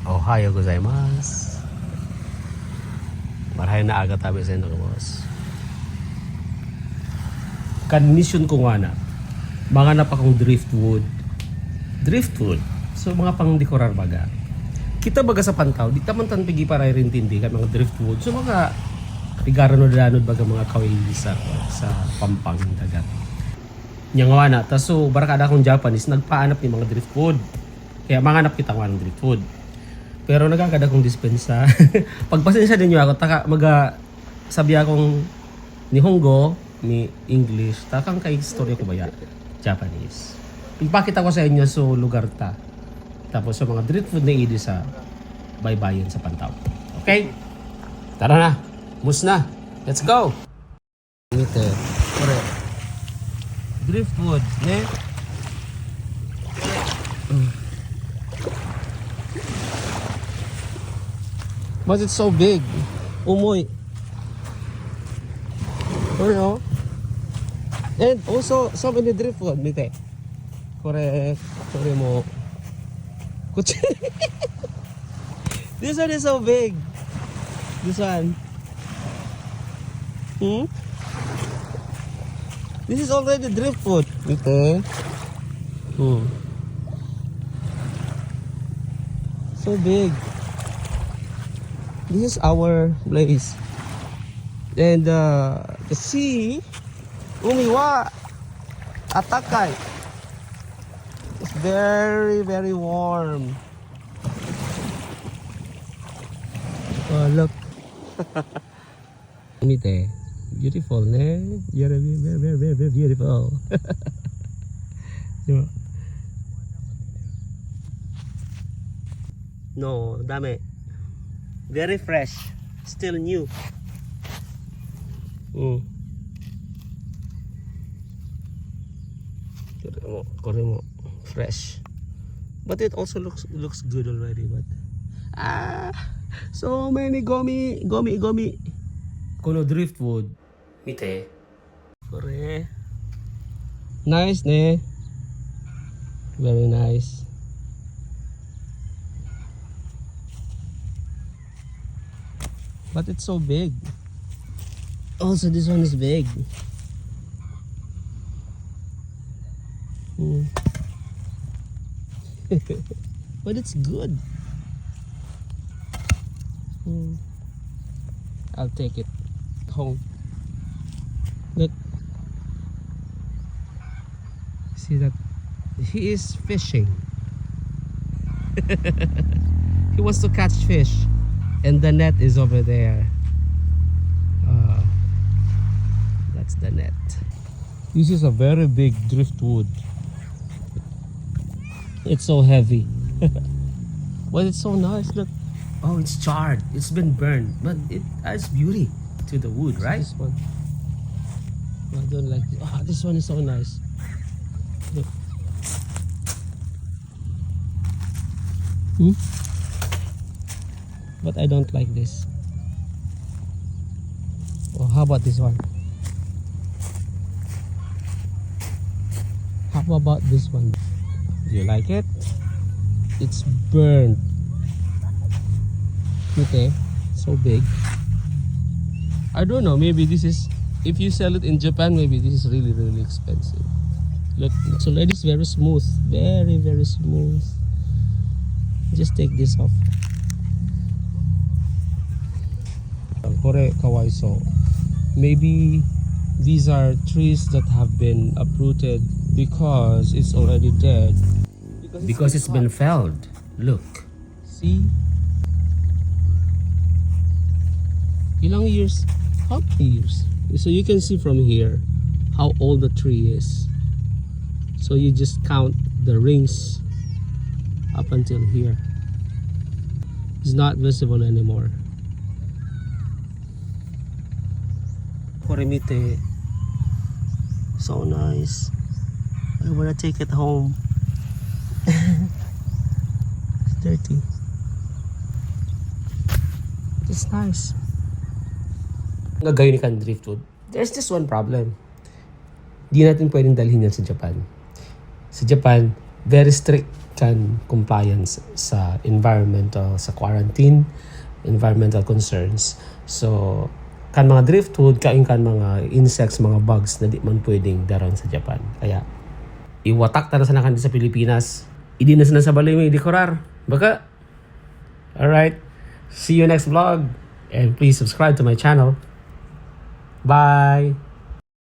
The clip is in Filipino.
Ohayo gozaimasu. Marahay na aga tabi sa inyo, boss. Mission ko nga na, mga napakong driftwood. Driftwood. So, mga pang dekorar baga. Kita baga sa pantaw, di taman tan pigi para rintindi ka mga driftwood. So, mga pigaranod-ranod baga mga kawil sa pampang dagat. Nya nga na, taso barakada akong Japanese, nagpaanap ni mga driftwood. Kaya manganap kita nga ng driftwood. Pero nagkakada kong dispensa. Pagpasensya ninyo ako, sabi akong Nihongo, ni English, takang kay istorya ko ba yan? Japanese. Ipakita ko sa inyo sa lugar ta. Tapos sa mga driftwood na idi sa baybayin sa Pantaw. Okay? Tara na. Mus na. Let's go! Ito. Correct. Driftwood. Ne? But it's so big. Umoy. Or and also so many driftwood, mite. Correct. Sorry mo. This one is so big. This one. This is already driftwood. Mite. So big. This is our place. And the sea, umiwa, atakai. It's very, very warm. Oh, look. Mite, beautiful, ne? Very, very, very, very beautiful. No, dame. Very fresh, still new. Koremo, fresh, but it also looks good already. But so many gomi. Kono driftwood, mite. Kore, nice ne, very nice. But it's so big. Also, this one is big. But it's good. I'll take it home. Look. See that? He is fishing. He wants to catch fish. And the net is over there. That's the net. This is a very big driftwood. It's so heavy. But it's so nice. Look. Oh, it's charred. It's been burned. But it adds beauty to the wood, right? This one. I don't like it. Oh, this one is so nice. Look. But I don't like this. Oh, how about this one? How about this one? Do you like it? It's burned. Okay, so big. I don't know, maybe this is, if you sell it in Japan, maybe this is really, really expensive. Look, it's already very smooth. Very, very smooth. Just take this off. Kore kawaiso. Maybe these are trees that have been uprooted because it's already dead. Because it's been felled. Look. See? Ilang years? How many years? So you can see from here how old the tree is. So you just count the rings up until here. It's not visible anymore. Koremite. So nice. I wanna take it home. It's dirty. It's nice. Gagawin ni kan driftwood. There's just one problem. Di natin pwedeng dalhin yan sa Japan. Sa Japan, very strict kan compliance sa environmental, sa quarantine, environmental concerns. So, kan mga driftwood, kan mga insects, mga bugs na di man pwedeng daron sa Japan. Kaya, iwatak na sa nakan sa Pilipinas. Hindi na sa balay may dekorar. Baka, alright, see you next vlog. And please subscribe to my channel. Bye!